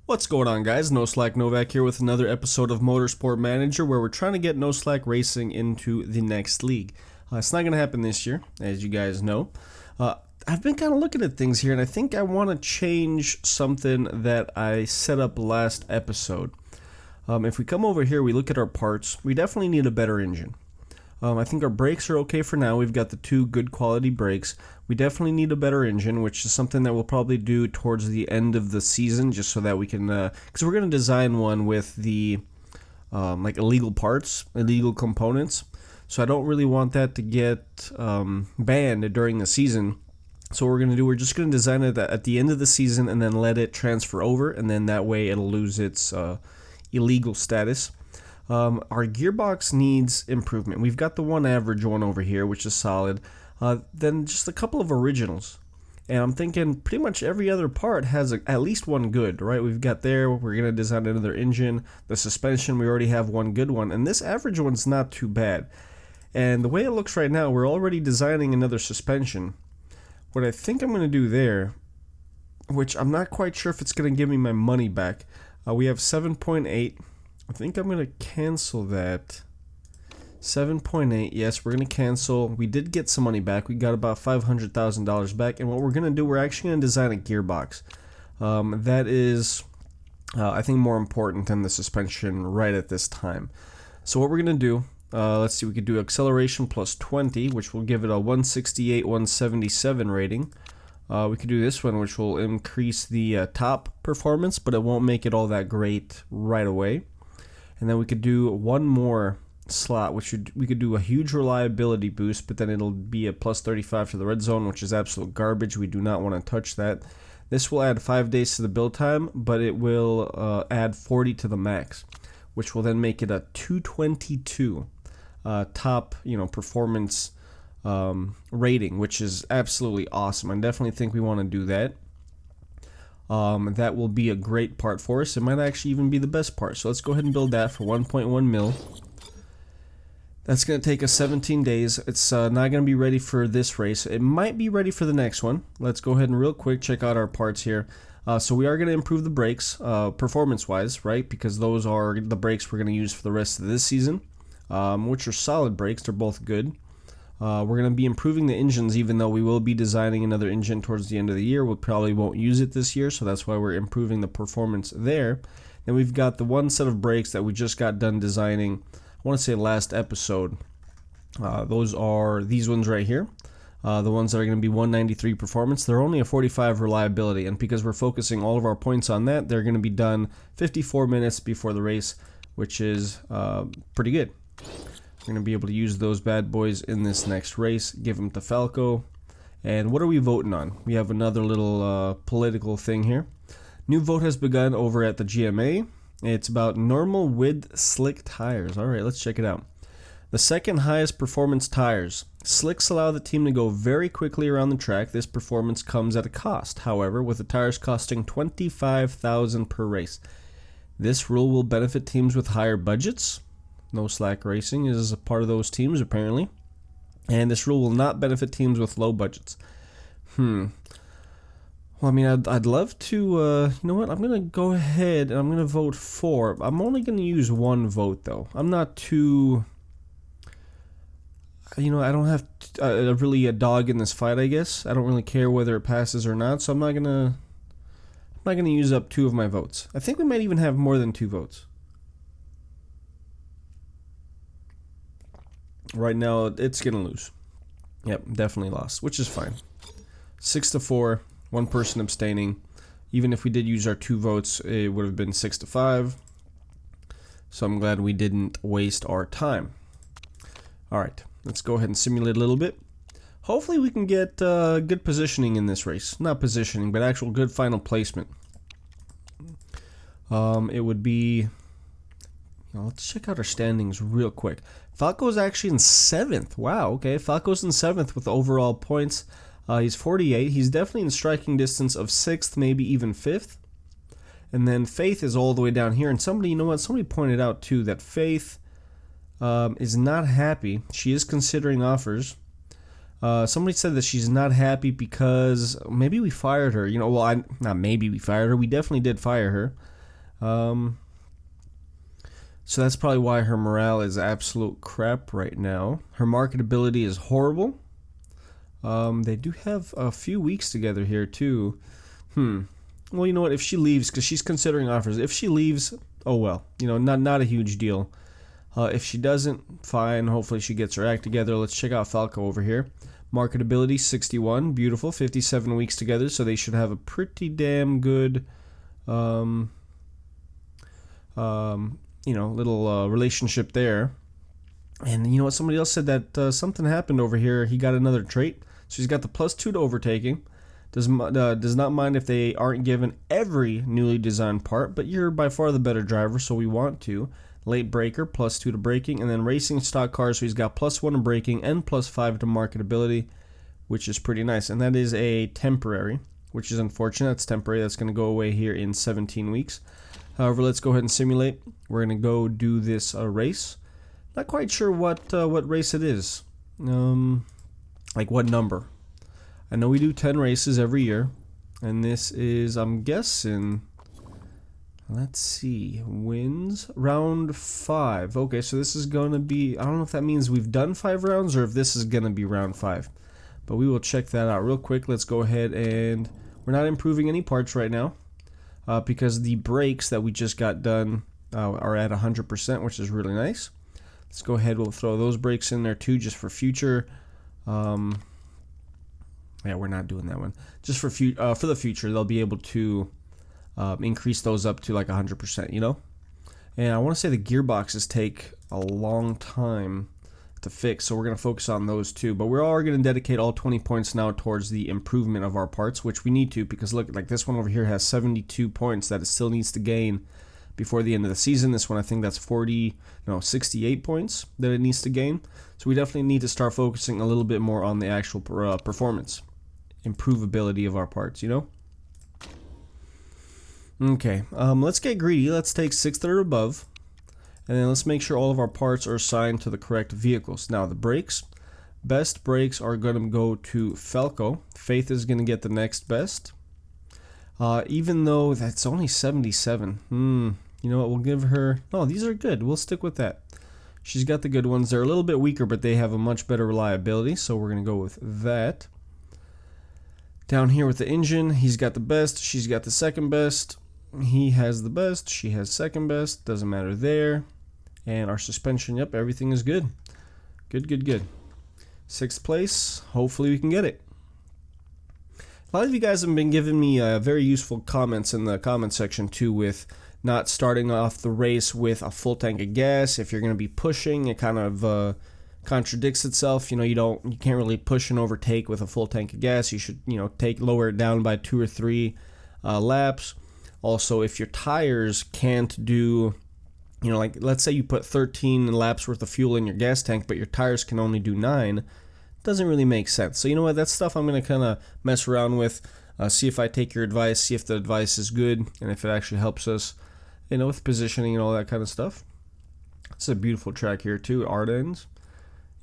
What's going on, guys? NoSlack Novak here with another episode of Motorsport Manager, where we're trying to get NoSlack Racing into the next league. It's not going to happen this year, as you guys know. I've been kind of looking at things here, and I think I want to change something that I set up last episode. If we come over here, we look at our parts, we definitely need a better engine. I think our brakes are okay for now. We've got the two good quality brakes. We definitely need a better engine, which is something that we'll probably do towards the end of the season, just so that we can, because we're going to design one with the like illegal parts, illegal components. So I don't really want that to get banned during the season. So what we're going to do, we're just going to design it at the end of the season and then let it transfer over, and then that way it'll lose its illegal status. Our gearbox needs improvement. We've got the one average one over here, which is solid. Then just a couple of originals. And I'm thinking pretty much every other part has at least one good, right? We've got there, we're going to design another engine. The suspension, we already have one good one. And this average one's not too bad. And the way it looks right now, we're already designing another suspension. What I think I'm going to do there, which I'm not quite sure if it's going to give me my money back. We have 7.8. I think I'm going to cancel that. 7.8, yes, we're going to cancel. We did get some money back. We got about $500,000 back. And what we're going to do, we're actually going to design a gearbox. That is, I think, more important than the suspension right at this time. So what we're going to do, let's see, we could do acceleration plus 20, which will give it a 168, 177 rating. We could do this one, which will increase the top performance, but it won't make it all that great right away. And then we could do one more slot, which we could do a huge reliability boost, but then it'll be a plus 35 to the red zone, which is absolute garbage. We do not want to touch that. This will add 5 days to the build time, but it will add 40 to the max, which will then make it a 222 top, performance rating, which is absolutely awesome. I definitely think we want to do that. That will be a great part for us. It might actually even be the best part. So let's go ahead and build that for 1.1 mil. That's going to take us 17 days. It's not going to be ready for this race. It might be ready for the next one. Let's go ahead and real quick check out our parts here. So we are going to improve the brakes performance-wise, right? Because those are the brakes we're going to use for the rest of this season, which are solid brakes. They're both good. We're going to be improving the engines, even though we will be designing another engine towards the end of the year. We probably won't use it this year, so that's why we're improving the performance there. Then we've got the one set of brakes that we just got done designing, I want to say last episode. Those are these ones right here. The ones that are going to be 193 performance. They're only a 45 reliability, and because we're focusing all of our points on that, they're going to be done 54 minutes before the race, which is pretty good. We're going to be able to use those bad boys in this next race, give them to Falco. And what are we voting on? We have another little political thing here. New vote has begun over at the GMA. It's about normal width slick tires. All right, let's check it out. The second highest performance tires. Slicks allow the team to go very quickly around the track. This performance comes at a cost, however, with the tires costing $25,000 per race. This rule will benefit teams with higher budgets. NoSlack Racing is a part of those teams, apparently. And this rule will not benefit teams with low budgets. Well, I mean, I'd love to, you know what, I'm going to go ahead and I'm going to vote for. I'm only going to use one vote, though. I'm not too, I don't have really a dog in this fight, I guess. I don't really care whether it passes or not, so I'm not going to use up 2 of my votes. I think we might even have more than 2 votes. Right now, it's going to lose. Yep, definitely lost, which is fine. 6-4, 1 person abstaining. Even if we did use our 2 votes, it would have been 6-5. So I'm glad we didn't waste our time. All right, let's go ahead and simulate a little bit. Hopefully we can get good positioning in this race. Not positioning, but actual good final placement. It would be... let's check out our standings real quick. Falco's actually in 7th. Wow, okay. Falco's in 7th with overall points. He's 48. He's definitely in striking distance of 6th, maybe even 5th. And then Faith is all the way down here. And somebody, somebody pointed out too that Faith is not happy. She is considering offers. Somebody said that she's not happy because maybe we fired her. Not maybe we fired her. We definitely did fire her. So that's probably why her morale is absolute crap right now. Her marketability is horrible. They do have a few weeks together here too. Well, you know what? If she leaves, because she's considering offers, if she leaves, oh well. You know, not a huge deal. If she doesn't, fine. Hopefully she gets her act together. Let's check out Falco over here. Marketability 61, beautiful. 57 weeks together, so they should have a pretty damn good, little relationship there. And you know what? Somebody else said that something happened over here. He got another trait. So he's got the +2 to overtaking. Does not mind if they aren't given every newly designed part, but you're by far the better driver, so we want to. Late breaker, +2 to braking, and then racing stock cars, so he's got +1 to braking and +5 to marketability, which is pretty nice. And that is a temporary, which is unfortunate. That's temporary. That's going to go away here in 17 weeks. However, let's go ahead and simulate. We're going to go do this race. Not quite sure what race it is. Like what number. I know we do 10 races every year. And this is, I'm guessing, let's see, wins round 5. Okay, so this is going to be, I don't know if that means we've done 5 rounds or if this is going to be round 5. But we will check that out real quick. Let's go ahead and, we're not improving any parts right now. Because the brakes that we just got done are at 100%, which is really nice. Let's go ahead, we'll throw those brakes in there too, just for future. Yeah, we're not doing that one. Just for the future, they'll be able to increase those up to like 100%, you know? And I want to say the gearboxes take a long time to fix, so we're going to focus on those too. But we're all going to dedicate all 20 points now towards the improvement of our parts, which we need to, because look, like this one over here has 72 points that it still needs to gain before the end of the season. This one, I think that's 68 points that it needs to gain. So we definitely need to start focusing a little bit more on the actual performance, improvability of our parts, you know? Okay, let's get greedy. Let's take 6 that are above. And then let's make sure all of our parts are assigned to the correct vehicles. Now, the brakes. Best brakes are going to go to Falco. Faith is going to get the next best. Even though that's only 77. You know what? We'll give her... Oh, these are good. We'll stick with that. She's got the good ones. They're a little bit weaker, but they have a much better reliability. So we're going to go with that. Down here with the engine, he's got the best. She's got the second best. He has the best. She has second best. Doesn't matter there. And our suspension, yep, everything is good. Good. 6th place. Hopefully we can get it. A lot of you guys have been giving me very useful comments in the comment section too, with not starting off the race with a full tank of gas. If you're going to be pushing, it kind of contradicts itself. You know, you can't really push and overtake with a full tank of gas. You should, you know, lower it down by 2 or 3 laps. Also, if your tires can't do, you know, like let's say you put 13 laps worth of fuel in your gas tank, but your tires can only do 9, doesn't really make sense. So you know what, that's stuff I'm going to kind of mess around with, see if I take your advice, see if the advice is good, and if it actually helps us, you know, with positioning and all that kind of stuff. It's a beautiful track here too, Ardennes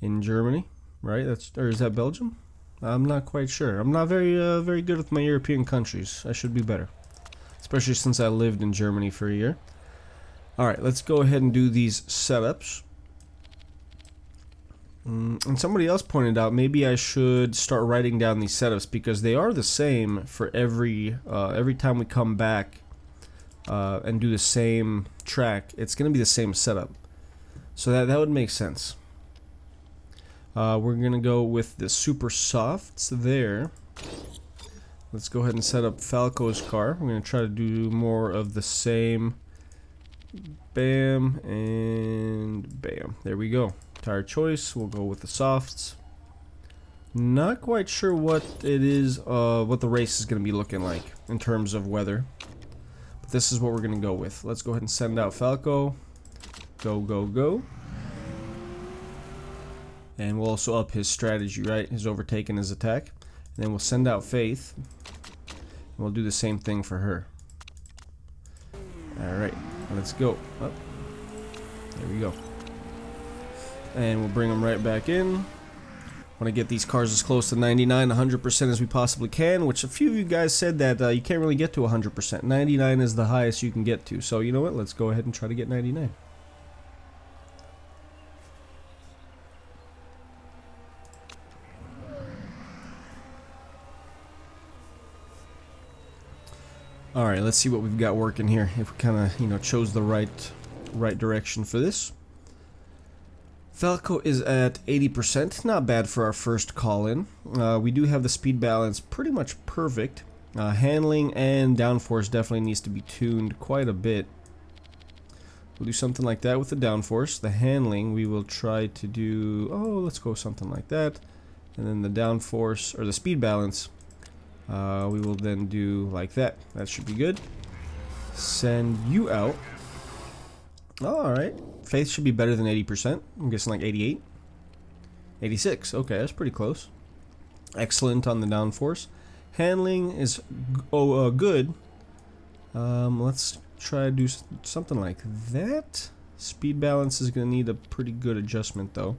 in Germany, right? Or is that Belgium? I'm not quite sure. I'm not very good with my European countries. I should be better, especially since I lived in Germany for a year. Alright, let's go ahead and do these setups. And somebody else pointed out maybe I should start writing down these setups, because they are the same for every time we come back and do the same track. It's going to be the same setup. So that would make sense. We're going to go with the super softs there. Let's go ahead and set up Falco's car. We're going to try to do more of the same. Bam and bam. There we go. Tire choice. We'll go with the softs. Not quite sure what it is, what the race is going to be looking like in terms of weather. But this is what we're going to go with. Let's go ahead and send out Falco. Go. And we'll also up his strategy, right? His overtake and his attack. And then we'll send out Faith. And we'll do the same thing for her. Alright, let's go. Oh, there we go. And we'll bring them right back in. Want to get these cars as close to 99, 100% as we possibly can, which a few of you guys said that you can't really get to 100%. 99 is the highest you can get to. So you know what? Let's go ahead and try to get 99. All right, let's see what we've got working here. If we kind of, chose the right direction for this. Falco is at 80%, not bad for our first call-in. We do have the speed balance pretty much perfect. Handling and downforce definitely needs to be tuned quite a bit. We'll do something like that with the downforce. The handling, we will try to do, let's go something like that. And then the downforce, or the speed balance, we will then do like that. That should be good. Send you out. Alright. Faith should be better than 80%. I'm guessing like 88. 86. Okay, that's pretty close. Excellent on the downforce. Handling is good. Let's try to do something like that. Speed balance is going to need a pretty good adjustment though.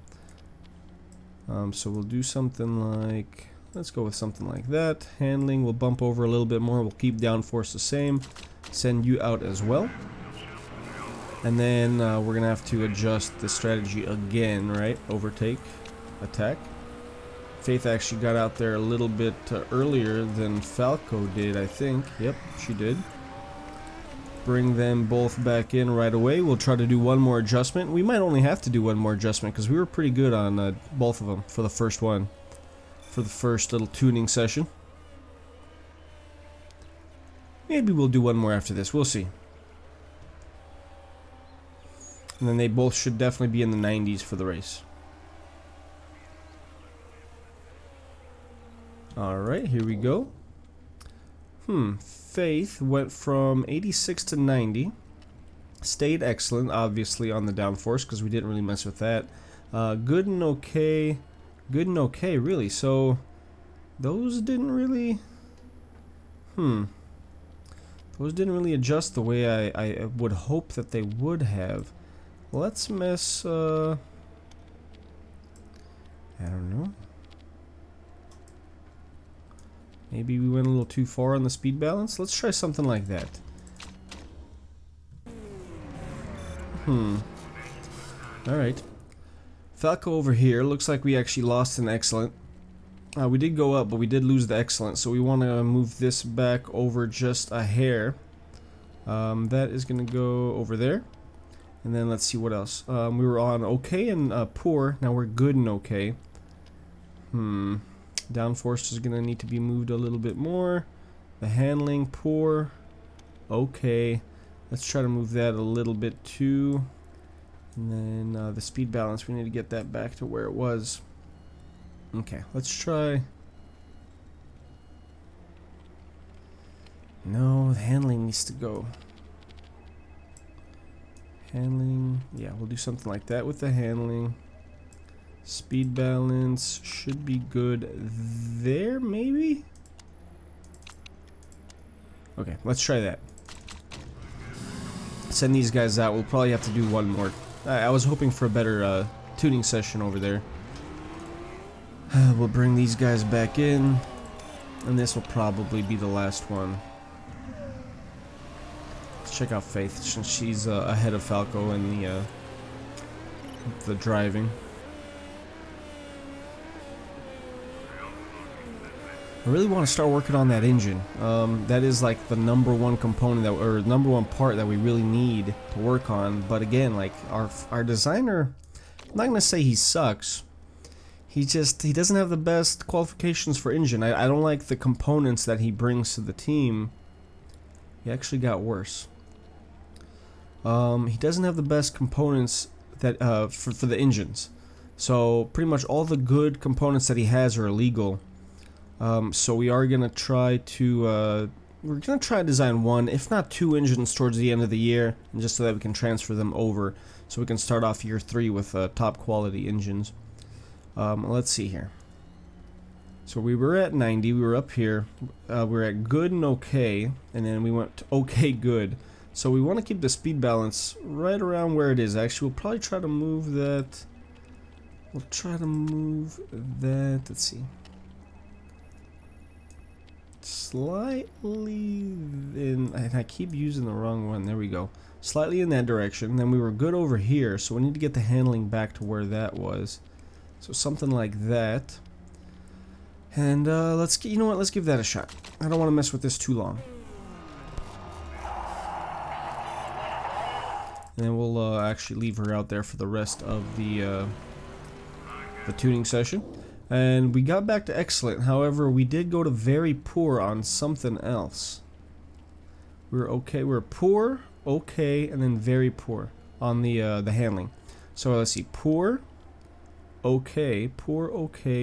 So we'll do something like... Let's go with something like that. Handling will bump over a little bit more. We'll keep downforce the same. Send you out as well. And then we're going to have to adjust the strategy again, right? Overtake, attack. Faith actually got out there a little bit earlier than Falco did, I think. Yep, she did. Bring them both back in right away. We'll try to do one more adjustment. We might only have to do one more adjustment because we were pretty good on both of them for the first one. For the first little tuning session. Maybe we'll do one more after this. We'll see. And then they both should definitely be in the 90s for the race. Alright, here we go. Faith went from 86 to 90. Stayed excellent, obviously, on the downforce because we didn't really mess with that. Good and okay. Good and okay, really. So, those didn't really... Those didn't really adjust the way I would hope that they would have. Let's mess... I don't know. Maybe we went a little too far on the speed balance. Let's try something like that. Alright. Falco over here, looks like we actually lost an excellent. We did go up, but we did lose the excellent, so we want to move this back over just a hair. That is going to go over there. And then let's see what else. We were on okay and poor, now we're good and okay. Downforce is going to need to be moved a little bit more. The handling, poor, okay. Let's try to move that a little bit too. And then the speed balance, we need to get that back to where it was. Okay, let's try. No, the handling needs to go. Handling, yeah, we'll do something like that with the handling. Speed balance should be good there, maybe? Okay, let's try that. Send these guys out. We'll probably have to do one more. I was hoping for a better tuning session over there. We'll bring these guys back in, and this will probably be the last one. Let's check out Faith, since she's ahead of Falco in the driving. I really want to start working on that engine. That is like the #1 component that, or #1 part that we really need to work on. But again, like our designer, I'm not gonna say he sucks. He doesn't have the best qualifications for engine. I don't like the components that he brings to the team. He actually got worse. He doesn't have the best components that for the engines. So pretty much all the good components that he has are illegal. So we are gonna try to design one, if not two engines towards the end of the year, and just so that we can transfer them over, so we can start off year 3 with top quality engines. Let's see here. So we were at 90, we were up here, we were at good and okay, and then we went to okay good. So we want to keep the speed balance right around where it is. Actually, we'll probably try to move that We'll try to move that. Let's see. Slightly in, and I keep using the wrong one. There we go. Slightly in that direction. Then we were good over here, so we need to get the handling back to where that was. So something like that. And let's get, you know what? Let's give that a shot. I don't want to mess with this too long. And then we'll actually leave her out there for the rest of the tuning session. And we got back to excellent. However, we did go to very poor on something else. We were okay. We were poor, okay, and then very poor on the handling. So let's see, poor, okay,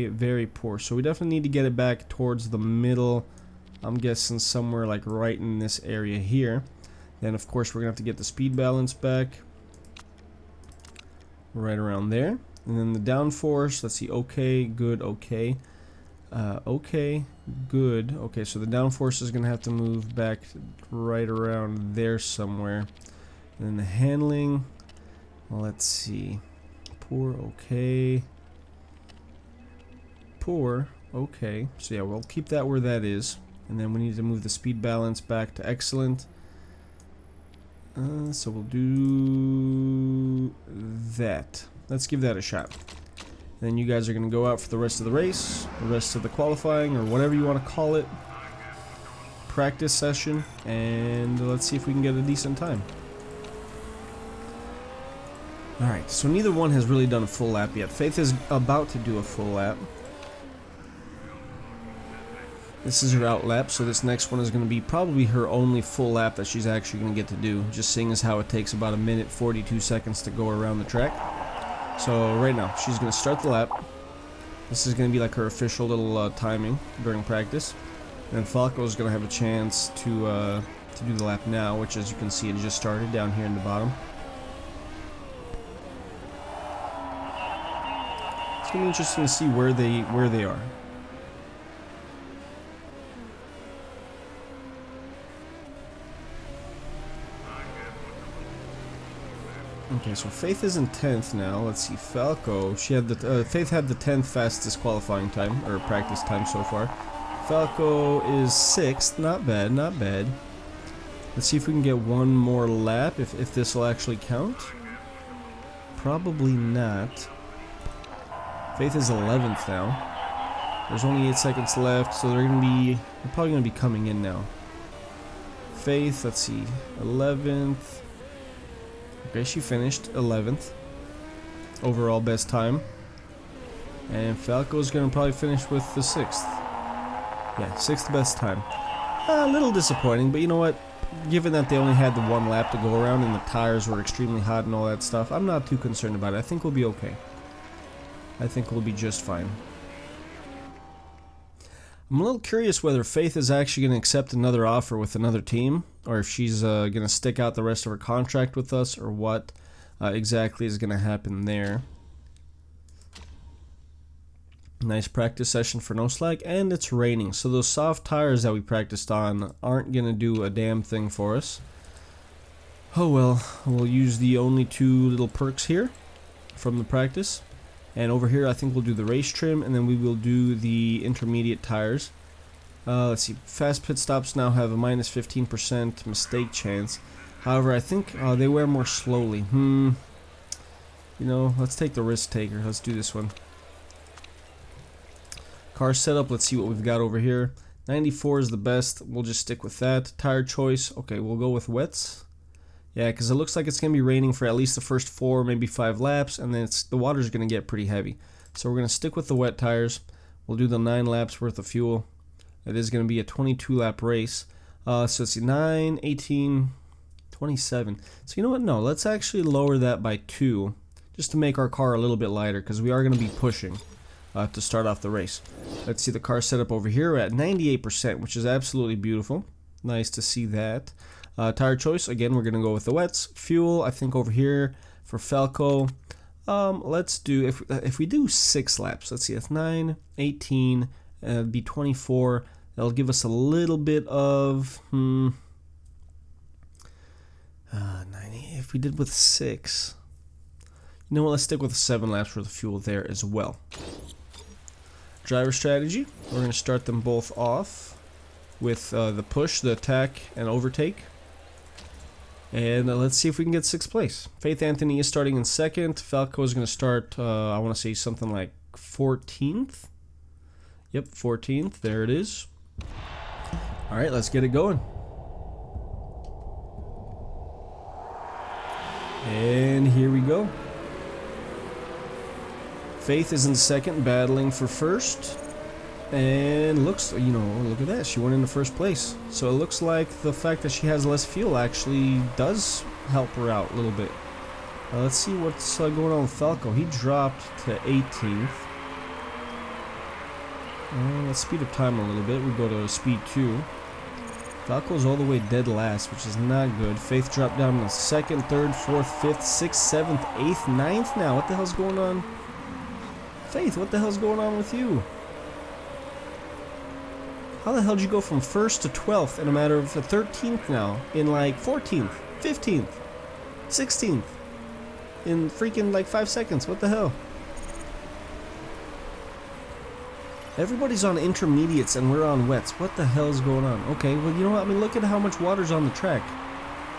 very poor. So we definitely need to get it back towards the middle. I'm guessing somewhere like right in this area here. Then of course we're gonna have to get the speed balance back right around there. And then the downforce, let's see, okay, good, okay. Okay, good. Okay, so the downforce is going to have to move back right around there somewhere. And then the handling, let's see. Poor, okay. Poor, okay. So yeah, we'll keep that where that is. And then we need to move the speed balance back to excellent. So we'll do that. Let's give that a shot. Then you guys are going to go out for the rest of the race, the rest of the qualifying, or whatever you want to call it. Practice session, and let's see if we can get a decent time. Alright, so neither one has really done a full lap yet. Faith is about to do a full lap. This is her out lap, so this next one is going to be probably her only full lap that she's actually going to get to do. Just seeing as how it takes about 1 minute 42 seconds to go around the track. So right now, she's going to start the lap. This is going to be like her official little timing during practice. And then Falco is going to have a chance to do the lap now, which as you can see it just started down here in the bottom. It's going to be interesting to see where they are. Okay, so Faith is in 10th now. Let's see, Falco. She had the Faith had the 10th fastest qualifying time or practice time so far. Falco is 6th. Not bad, not bad. Let's see if we can get one more lap. If this will actually count. Probably not. Faith is 11th now. There's only 8 seconds left, so they're probably gonna be coming in now. Faith, let's see, 11th. Okay, she finished 11th. Overall best time. And Falco's going to probably finish with the 6th. Yeah, 6th best time. A little disappointing, but you know what? Given that they only had the one lap to go around and the tires were extremely hot and all that stuff, I'm not too concerned about it. I think we'll be okay. I think we'll be just fine. I'm a little curious whether Faith is actually going to accept another offer with another team, or if she's going to stick out the rest of her contract with us, or what exactly is going to happen there. Nice practice session for NoSlack, and it's raining, so those soft tires that we practiced on aren't going to do a damn thing for us. Oh well, we'll use the only 2 little perks here from the practice. And over here I think we'll do the race trim, and then we will do the intermediate tires. Let's see, fast pit stops now have a minus 15% mistake chance. However, I think they wear more slowly. You know, let's take the risk taker. Let's do this one. Car setup, let's see what we've got over here. 94 is the best. We'll just stick with that. Tire choice, okay, we'll go with wets. Yeah, because it looks like it's going to be raining for at least the first 4, maybe 5 laps, and then the water's going to get pretty heavy. So we're going to stick with the wet tires. We'll do the 9 laps worth of fuel. It is going to be a 22-lap race. So let's see, 9, 18, 27. So you know what? No, let's actually lower that by 2, just to make our car a little bit lighter, because we are going to be pushing to start off the race. Let's see the car setup over here. We're at 98%, which is absolutely beautiful. Nice to see that. Tire choice, again, we're going to go with the wets. Fuel, I think over here for Falco, let's do, if we do 6 laps, let's see, that's 9, 18, it'd be 24. That'll give us a little bit of, 90, if we did with 6. You know what, let's stick with the 7 laps for the fuel there as well. Driver strategy, we're going to start them both off with the push, the attack, and overtake. And let's see if we can get 6th place. Faith Anthony is starting in 2nd. Falco is going to start, I want to say something like 14th. Yep, 14th. There it is. Alright, let's get it going. And here we go. Faith is in 2nd, battling for 1st. And looks, you know, look at that. She went into 1st place. So it looks like the fact that she has less fuel actually does help her out a little bit. Let's see what's going on with Falco. He dropped to 18th. Let's speed up time a little bit. We go to speed 2. Falco's all the way dead last, which is not good. Faith dropped down to 2nd, 3rd, 4th, 5th, 6th, 7th, 8th, 9th now. What the hell's going on? Faith, what the hell's going on with you? How the hell did you go from 1st to 12th in a matter of 13th now? In like 14th, 15th, 16th. In freaking like 5 seconds. What the hell? Everybody's on intermediates and we're on wets. What the hell is going on? Okay, well, you know what? I mean, look at how much water's on the track.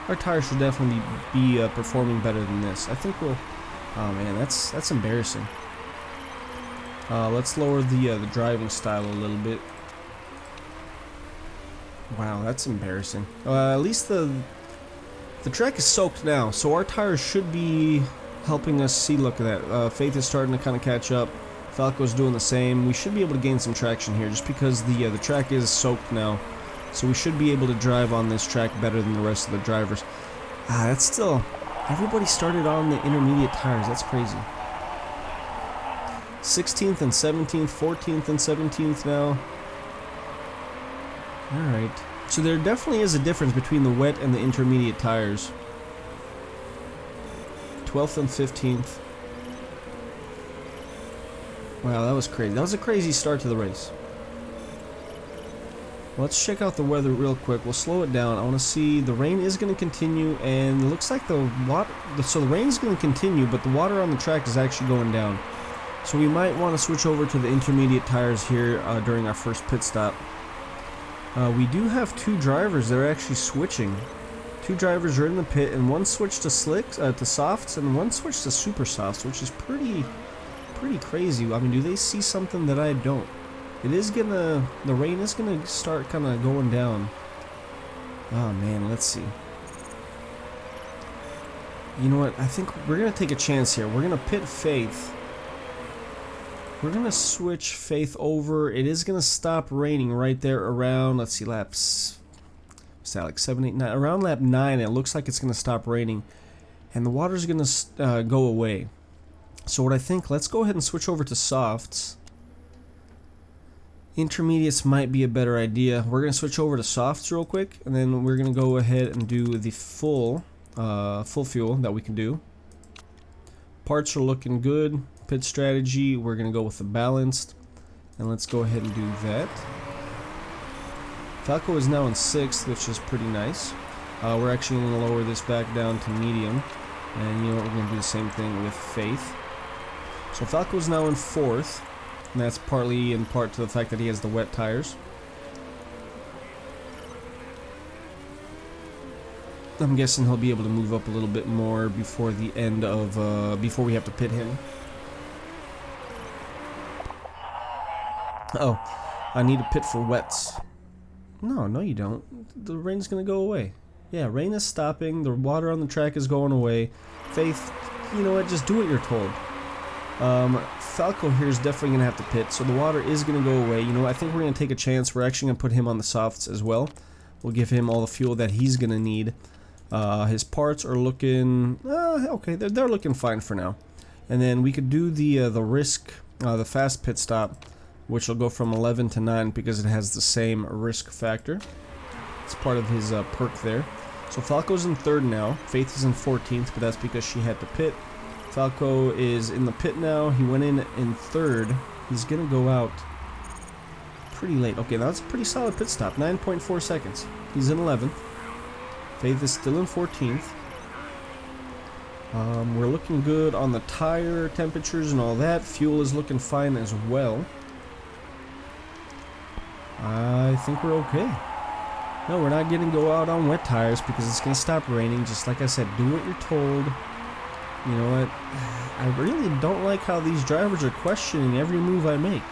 Our tires should definitely be performing better than this. I think we'll... Oh, man, that's embarrassing. Let's lower the driving style a little bit. Wow, that's embarrassing. At least the track is soaked now, so our tires should be helping us see. Look at that. Faith is starting to kind of catch up. Falco's doing the same. We should be able to gain some traction here just because the track is soaked now. So we should be able to drive on this track better than the rest of the drivers. That's still... Everybody started on the intermediate tires. That's crazy. 16th and 17th, 14th and 17th now. Alright. So there definitely is a difference between the wet and the intermediate tires. 12th and 15th. Wow, that was crazy. That was a crazy start to the race. Let's check out the weather real quick. We'll slow it down. I want to see the rain is going to continue, and it looks like the water. So the rain is going to continue, but the water on the track is actually going down. So we might want to switch over to the intermediate tires here during our first pit stop. We do have 2 drivers that are actually switching. 2 drivers are in the pit, and one switched to slicks, to softs, and one switched to super softs, which is pretty crazy. I mean, do they see something that I don't? It is gonna, the rain is gonna start kind of going down. Oh man, let's see. You know what? I think we're gonna take a chance here. We're gonna pit Faith. We're gonna switch Faith over. It is gonna stop raining right there around, let's see, laps. What's that, like 7, 8, 9? Around lap 9, it looks like it's gonna stop raining, and the water's gonna go away. So what I think, let's go ahead and switch over to softs. Intermediates might be a better idea. We're going to switch over to softs real quick, and then we're going to go ahead and do the full fuel that we can do. Parts are looking good. Pit strategy, we're going to go with the balanced, and let's go ahead and do that. Falco is now in 6th, which is pretty nice. We're actually going to lower this back down to medium, and you know what, we're going to do the same thing with Faith. So Falco is now in 4th, and that's partly in part to the fact that he has the wet tires. I'm guessing he'll be able to move up a little bit more before the end of, before we have to pit him. Oh, I need a pit for wets. No you don't. The rain's gonna go away. Yeah, rain is stopping, the water on the track is going away. Faith, you know what, just do what you're told. Falco here is definitely going to have to pit, so the water is going to go away. You know, I think we're going to take a chance. We're actually going to put him on the softs as well. We'll give him all the fuel that he's going to need. His parts are looking, okay, they're looking fine for now. And then we could do the risk, the fast pit stop, which will go from 11 to 9 because it has the same risk factor. It's part of his perk there. So Falco's in 3rd now. Faith is in 14th, but that's because she had to pit. Falco is in the pit now. He went in 3rd. He's going to go out pretty late. Okay, that's a pretty solid pit stop. 9.4 seconds. He's in 11th. Faith is still in 14th. We're looking good on the tire temperatures and all that. Fuel is looking fine as well. I think we're okay. No, we're not going to go out on wet tires because it's going to stop raining. Just like I said, do what you're told. You know what? I really don't like how these drivers are questioning every move I make.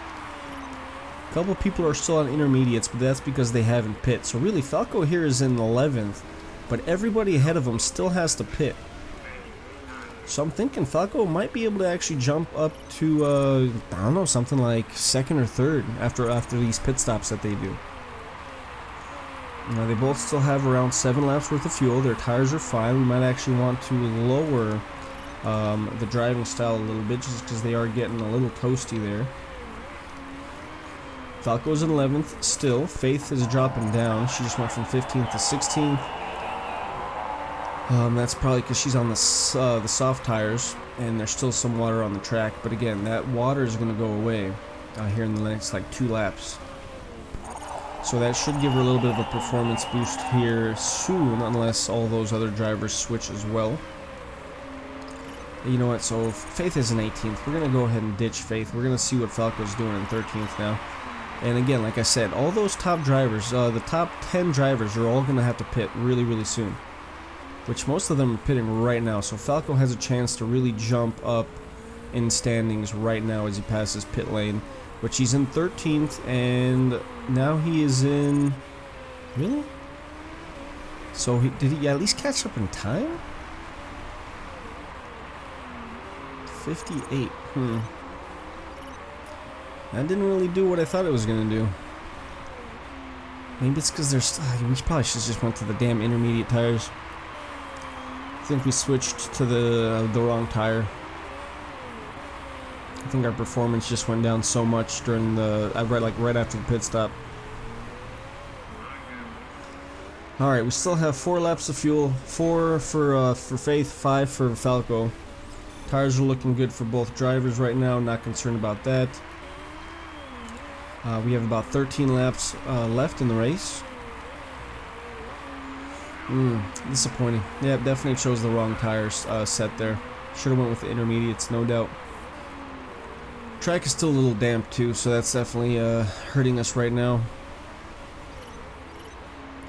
A couple people are still on intermediates, but that's because they haven't pit. So really, Falco here is in 11th, but everybody ahead of him still has to pit. So I'm thinking Falco might be able to actually jump up to, I don't know, something like 2nd or 3rd after these pit stops that they do. You know, they both still have around 7 laps worth of fuel. Their tires are fine. We might actually want to lower the driving style a little bit just because they are getting a little toasty there. Falco's in 11th still. Faith is dropping down. She just went from 15th to 16th. That's probably because she's on the soft tires and there's still some water on the track. But again, that water is going to go away here in the next like 2 laps. So that should give her a little bit of a performance boost here soon, unless all those other drivers switch as well. You know what, so Faith is in 18th. We're going to go ahead and ditch Faith. We're going to see what Falco's doing in 13th now. And again, like I said, all those top drivers, the top 10 drivers are all going to have to pit really, really soon. Which most of them are pitting right now. So Falco has a chance to really jump up in standings right now as he passes pit lane. Which he's in 13th, and now he is in... Really? So did he at least catch up in time? 58. That didn't really do what I thought it was going to do. Maybe it's because there's... we probably should have just went to the damn intermediate tires. I think we switched to the wrong tire. I think our performance just went down so much during the... right after the pit stop. Alright, we still have 4 laps of fuel. 4 for Faith, 5 for Falco. Tires are looking good for both drivers right now. Not concerned about that. We have about 13 laps left in the race. Disappointing. Yeah, definitely chose the wrong tires set there. Should have went with the intermediates, no doubt. Track is still a little damp too, so that's definitely hurting us right now.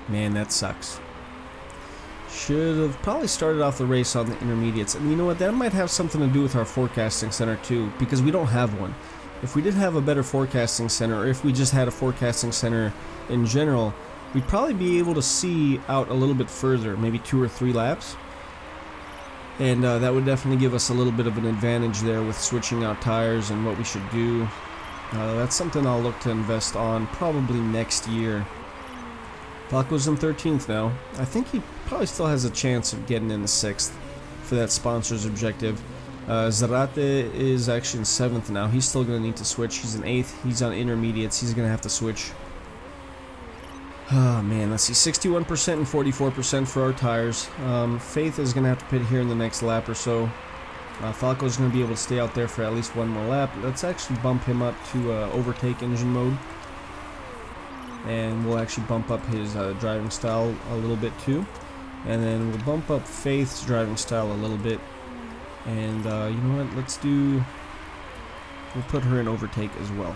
Man, that sucks. Should have probably started off the race on the intermediates. And you know what, that might have something to do with our forecasting center too, because we don't have one. If we did have a better forecasting center, or if we just had a forecasting center in general, we'd probably be able to see out a little bit further, maybe 2 or 3 laps. And that would definitely give us a little bit of an advantage there with switching out tires and what we should do. That's something I'll look to invest on probably next year. Falco's in 13th now. I think he probably still has a chance of getting in the 6th for that sponsor's objective. Zarate is actually in 7th now. He's still going to need to switch. He's in 8th. He's on intermediates. He's going to have to switch. Oh man, let's see, 61% and 44% for our tires. Faith is going to have to pit here in the next lap or so. Falco's going to be able to stay out there for at least 1 more lap. Let's actually bump him up to overtake engine mode. And we'll actually bump up his driving style a little bit too. And then we'll bump up Faith's driving style a little bit. And you know what, we'll put her in overtake as well.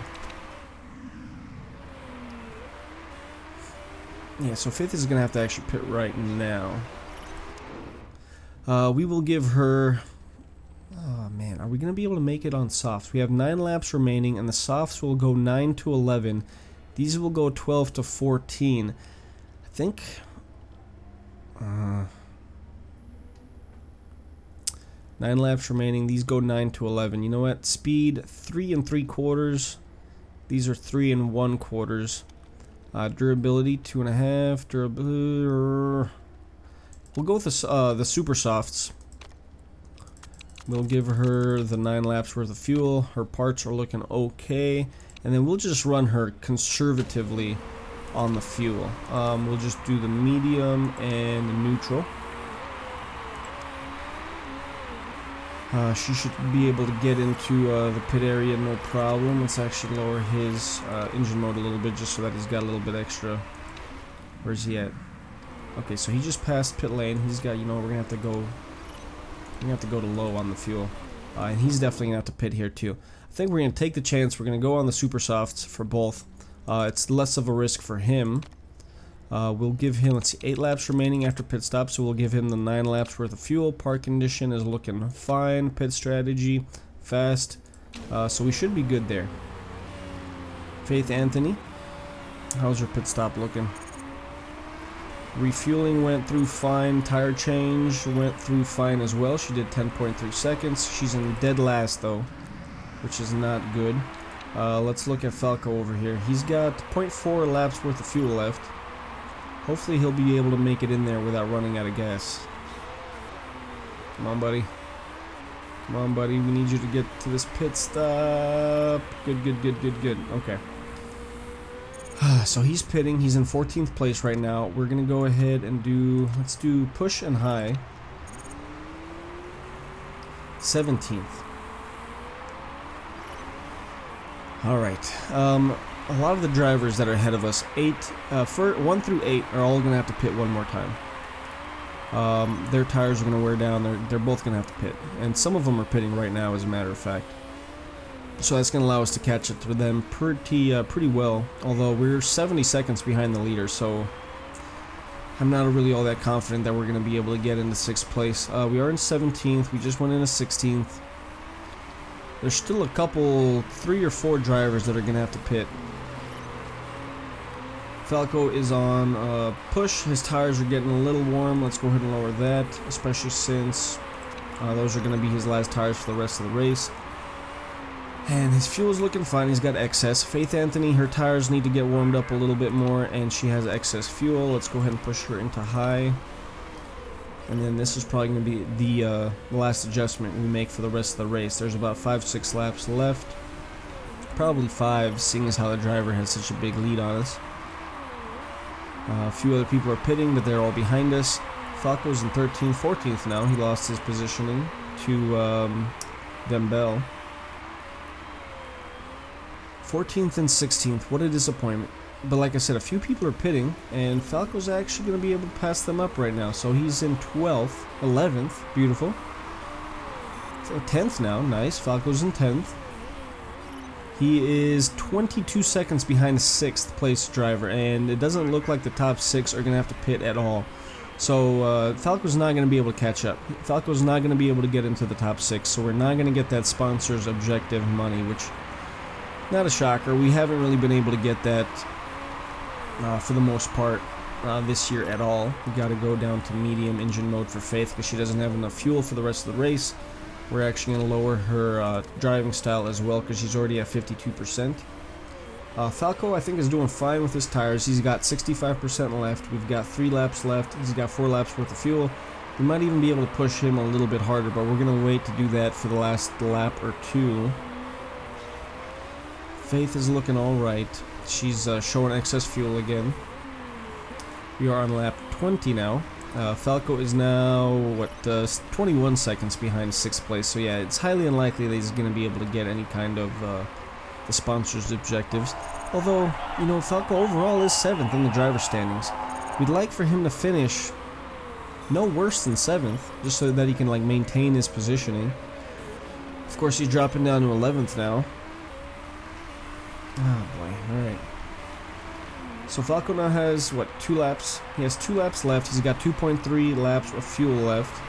Yeah, so Faith is going to have to actually pit right now. We will give her... Oh man, are we going to be able to make it on softs? We have 9 laps remaining, and the softs will go 9 to 11. These will go 12 to 14. I think... 9 laps remaining. These go 9 to 11. You know what? Speed 3 3/4. These are 3 1/4. Durability 2.5. Durability. We'll go with the super softs. We'll give her the 9 laps worth of fuel. Her parts are looking okay, and then we'll just run her conservatively on the fuel. We'll just do the medium and the neutral. She should be able to get into the pit area no problem. Let's actually lower his engine mode a little bit just so that he's got a little bit extra. Where's he at? Okay, so he just passed pit lane. He's got, you know, we're gonna have to go gonna have to go to low on the fuel. And he's definitely gonna have to pit here too. I think we're gonna take the chance. We're gonna go on the super softs for both. It's less of a risk for him. We'll give him, let's see, 8 laps remaining after pit stop, so we'll give him the 9 laps worth of fuel. Park condition is looking fine. Pit strategy, fast. So we should be good there. Faith Anthony, how's your pit stop looking? Refueling went through fine. Tire change went through fine as well. She did 10.3 seconds. She's in dead last though, which is not good. Let's look at Falco over here. He's got 0.4 laps worth of fuel left. Hopefully he'll be able to make it in there without running out of gas. Come on, buddy. Come on, buddy. We need you to get to this pit stop. Good, good, good, good, good. Okay. So he's pitting. He's in 14th place right now. We're going to go ahead and do... Let's do push and high. 17th. Alright. A lot of the drivers that are ahead of us, 1 through 8, are all going to have to pit one more time. Their tires are going to wear down. They're both going to have to pit. And some of them are pitting right now, as a matter of fact. So that's going to allow us to catch up to them pretty well. Although we're 70 seconds behind the leader, so I'm not really all that confident that we're going to be able to get into 6th place. We are in 17th. We just went into 16th. There's still a couple, 3 or 4 drivers that are going to have to pit. Falco is on push. His tires are getting a little warm. Let's go ahead and lower that, especially since those are going to be his last tires for the rest of the race. And his fuel is looking fine. He's got excess. Faith Anthony, her tires need to get warmed up a little bit more, and she has excess fuel. Let's go ahead and push her into high. And then this is probably going to be the last adjustment we make for the rest of the race. There's about 5-6 laps left. Probably 5, seeing as how the driver has such a big lead on us. A few other people are pitting, but they're all behind us. Falco's in 13th, 14th now. He lost his positioning to Dembele. 14th and 16th. What a disappointment. But like I said, a few people are pitting, and Falco's actually going to be able to pass them up right now. So he's in 12th, 11th. Beautiful. 10th now. Nice. Falco's in 10th. He is 22 seconds behind the 6th place driver, and it doesn't look like the top 6 are going to have to pit at all. So Falco's not going to be able to catch up. Falco's not going to be able to get into the top 6, so we're not going to get that sponsor's objective money, which, not a shocker. We haven't really been able to get that for the most part this year at all. We got to go down to medium engine mode for Faith because she doesn't have enough fuel for the rest of the race. We're actually going to lower her driving style as well because she's already at 52%. Falco, I think, is doing fine with his tires. He's got 65% left. We've got 3 laps left. He's got 4 laps worth of fuel. We might even be able to push him a little bit harder, but we're going to wait to do that for the last lap or 2. Faith is looking alright. She's showing excess fuel again. We are on lap 20 now. Falco is now, 21 seconds behind 6th place. So yeah, it's highly unlikely that he's going to be able to get any kind of the sponsor's objectives. Although, you know, Falco overall is 7th in the driver standings. We'd like for him to finish no worse than 7th, just so that he can, like, maintain his positioning. Of course, he's dropping down to 11th now. Oh boy, alright. So Falco now has, 2 laps? He has 2 laps left. He's got 2.3 laps of fuel left.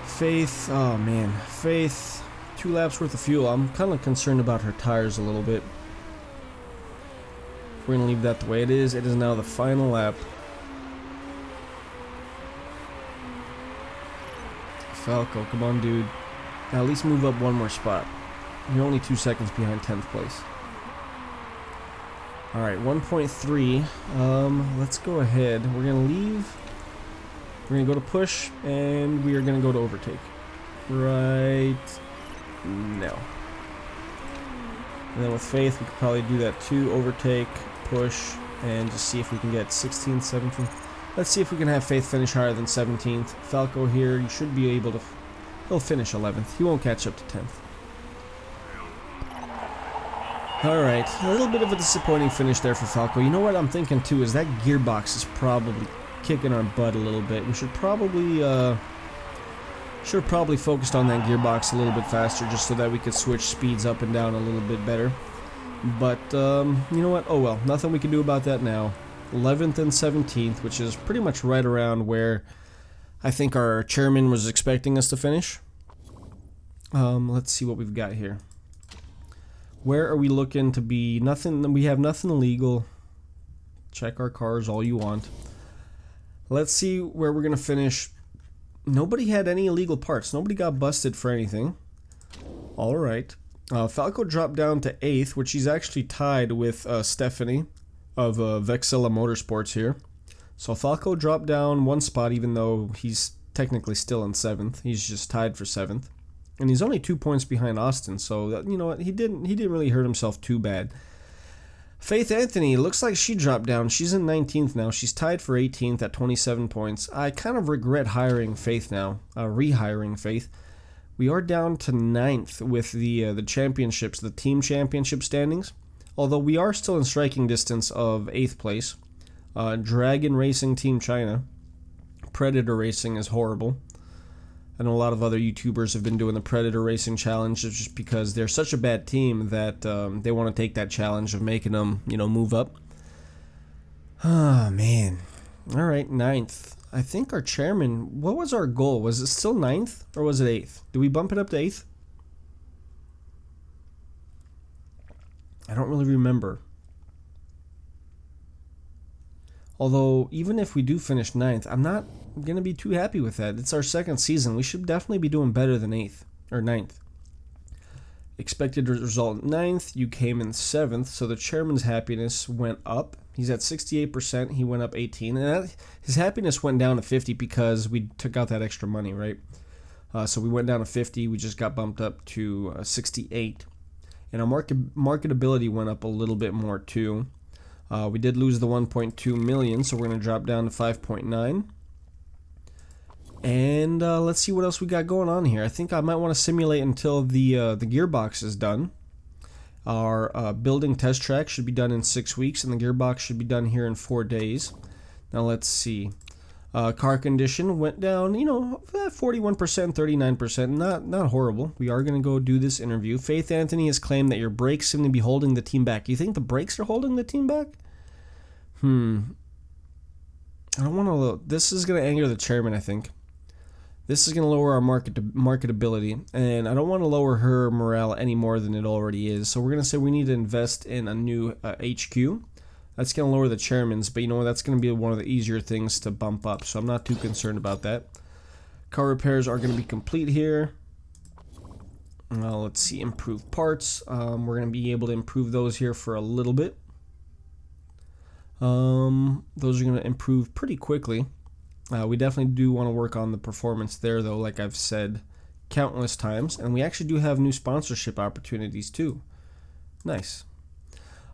Faith, oh man, Faith, 2 laps worth of fuel. I'm kind of concerned about her tires a little bit. We're going to leave that the way it is. It is now the final lap. Falco, come on, dude. Now at least move up 1 more spot. You're only 2 seconds behind 10th place. Alright, 1.3. Let's go ahead. We're going to leave. We're going to go to push, and we are going to go to overtake. Right now. And then with Faith, we could probably do that too. Overtake, push, and just see if we can get 16th, 17th. Let's see if we can have Faith finish higher than 17th. Falco here, you should be able to... He'll finish 11th. He won't catch up to 10th. Alright, a little bit of a disappointing finish there for Falco. You know what I'm thinking too is that gearbox is probably kicking our butt a little bit. We should probably Should have probably focused on that gearbox a little bit faster just so that we could switch speeds up and down a little bit better. But, you know what? Oh well, nothing we can do about that now. 11th and 17th, which is pretty much right around where I think our chairman was expecting us to finish. Let's see what we've got here. Where are we looking to be? Nothing. We have nothing illegal. Check our cars all you want. Let's see where we're going to finish. Nobody had any illegal parts. Nobody got busted for anything. Alright. Falco dropped down to 8th, which he's actually tied with Stephanie of Vexilla Motorsports here. So Falco dropped down one spot, even though he's technically still in 7th. He's just tied for 7th. And he's only 2 points behind Austin, so you know what? He didn't really hurt himself too bad. Faith Anthony, looks like she dropped down. She's in 19th now. She's tied for 18th at 27 points. I kind of regret hiring Faith now, rehiring Faith. We are down to 9th with the championships, the team championship standings. Although we are still in striking distance of 8th place. Dragon Racing Team China. Predator Racing is horrible. I know a lot of other YouTubers have been doing the Predator Racing Challenge just because they're such a bad team that they want to take that challenge of making them, you know, move up. Ah, man. All right, 9th. I think our chairman, what was our goal? Was it still 9th or was it 8th? Did we bump it up to 8th? I don't really remember. Although, even if we do finish 9th, I'm not going to be too happy with that. It's our second season. We should definitely be doing better than 8th or 9th. Expected result 9th. You came in 7th, so the chairman's happiness went up. He's at 68%. He went up 18. And his happiness went down to 50 because we took out that extra money, right? So we went down to 50. We just got bumped up to 68. And our marketability went up a little bit more, too. We did lose the 1.2 million, so we're going to drop down to 5.9. And let's see what else we got going on here. I think I might want to simulate until the gearbox is done. Our building test track should be done in 6 weeks, and the gearbox should be done here in 4 days. Now let's see. Car condition went down, you know, 41%, 39%. Not horrible. We are going to go do this interview. Faith Anthony has claimed that your brakes seem to be holding the team back. You think the brakes are holding the team back? I don't want to. This is going to anger the chairman, I think. This is going to lower our marketability, and I don't want to lower her morale any more than it already is. So we're going to say we need to invest in a new HQ. That's going to lower the chairman's, but you know what? That's going to be one of the easier things to bump up, so I'm not too concerned about that. Car repairs are going to be complete here. Let's see, improved parts. We're going to be able to improve those here for a little bit. Those are going to improve pretty quickly. We definitely do want to work on the performance there, though, like I've said countless times. And we actually do have new sponsorship opportunities, too. Nice.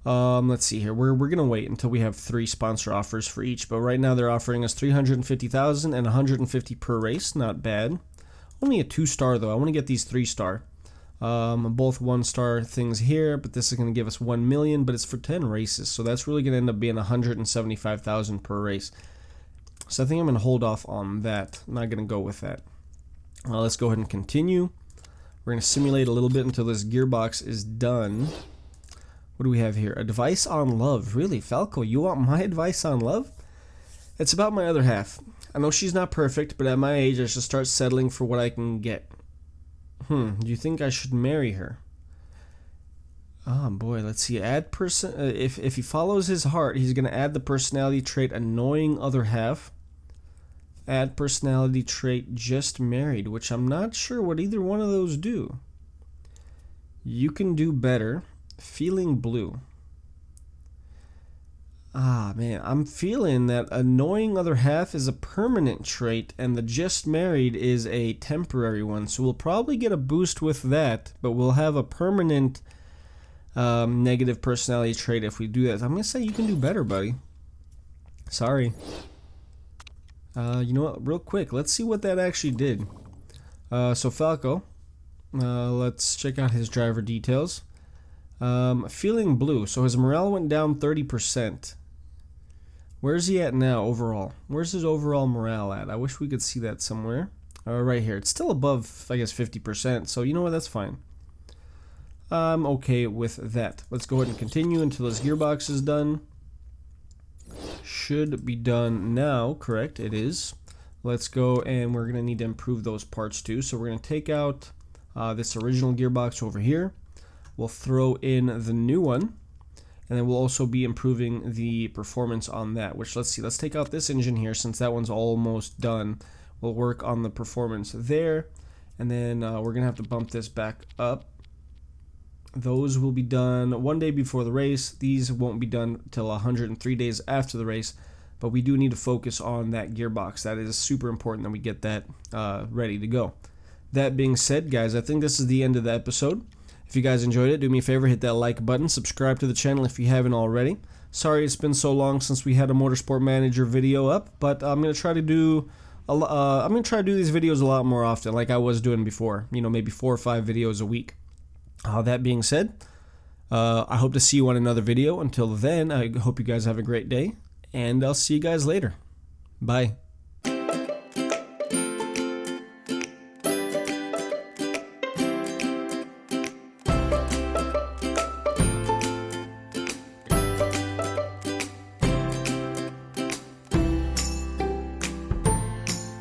Let's see here. We're going to wait until we have 3 sponsor offers for each. But right now they're offering us $350,000 and $150 per race. Not bad. Only a 2-star, though. I want to get these 3-star. Both 1-star things here, but this is going to give us $1 million, but it's for 10 races. So that's really going to end up being $175,000 per race. So I think I'm going to hold off on that. I'm not going to go with that. Let's go ahead and continue. We're going to simulate a little bit until this gearbox is done. What do we have here? Advice on love. Really, Falco, you want my advice on love? It's about my other half. I know she's not perfect, but at my age, I should start settling for what I can get. Do you think I should marry her? Oh boy, let's see. Add if he follows his heart, he's going to add the personality trait annoying other half. Add personality trait just married, which I'm not sure what either one of those do. You can do better. Feeling blue. Ah, man, I'm feeling that annoying other half is a permanent trait and the just married is a temporary one. So we'll probably get a boost with that, but we'll have a permanent negative personality trait if we do that. I'm going to say you can do better, buddy. Sorry. You know what? Real quick, let's see what that actually did. So Falco, let's check out his driver details. Feeling blue. So his morale went down 30%. Where's he at now overall? Where's his overall morale at? I wish we could see that somewhere. right here. It's still above, I guess, 50%, so you know what, that's fine. I'm okay with that. Let's go ahead and continue until this gearbox is done. Should be done now, correct? It is. Let's go, and we're going to need to improve those parts too. So we're going to take out this original gearbox over here. We'll throw in the new one, and then we'll also be improving the performance on that, which, let's see, let's take out this engine here since that one's almost done. We'll work on the performance there, and then we're going to have to bump this back up. Those will be done one day before the race. These won't be done till 103 days after the race, but we do need to focus on that gearbox. That is super important that we get that ready to go. That being said, guys, I think this is the end of the episode. If you guys enjoyed it, do me a favor, hit that like button, subscribe to the channel if you haven't already. Sorry it's been so long since we had a Motorsport Manager video up, but I'm gonna try to do these videos a lot more often, like I was doing before. You know, maybe 4 or 5 videos a week. That being said, I hope to see you on another video. Until then, I hope you guys have a great day, and I'll see you guys later. Bye.